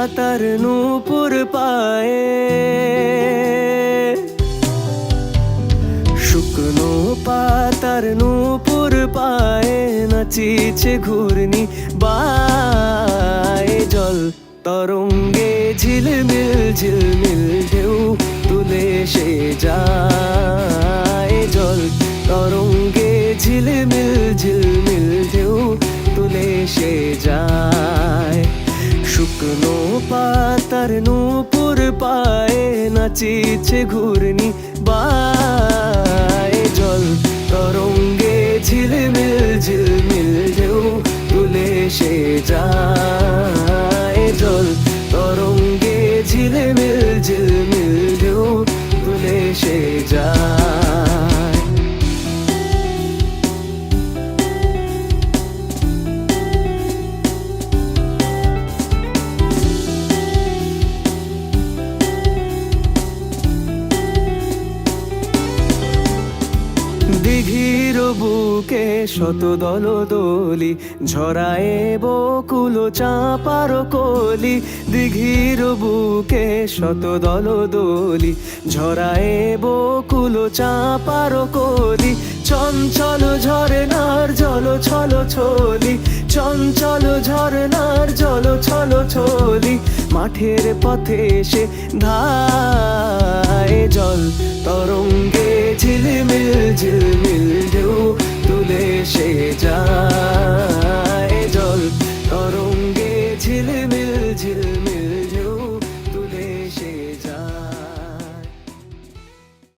পাতার নূপুর পায়ে, শুকনো পাতার নূপুর পায়ে নাচিছে ঘূর্ণি বায়ে। জল তরঙ্গে ঝিলমিল ঝিলমিল ঢেউ তুলে সে যায়। জল তরঙ্গে ঝিলমিল ঝিলমিল ঢেউ তুলে সে যায়। শুকনো পাতার নূপুর পায়ে নাচিছে ঘূর্ণি বায়ে। জল তরঙ্গে ঝিলমিল ঝিলমিল ঢেউ তুলে সে যায়। জল তরঙ্গে ঝিলমিল ঝিলমিল ঢেউ তুলে সে যায়। দিঘির বুকে শত দলদলি ঝরায় বকুল চাঁপার কলি। দিঘির বুকে শত দলদলি ঝরায় বকুল চাঁপার কলি। চঞ্চল ঝরনার জল ছল ছলি, চঞ্চল ঝরনার জল ছল ছলি। মাঠের পথে সে ধায়। জল তরঙ্গে ঝিলমিল ঝিলমিল ঢেউ তুলে সে যায়।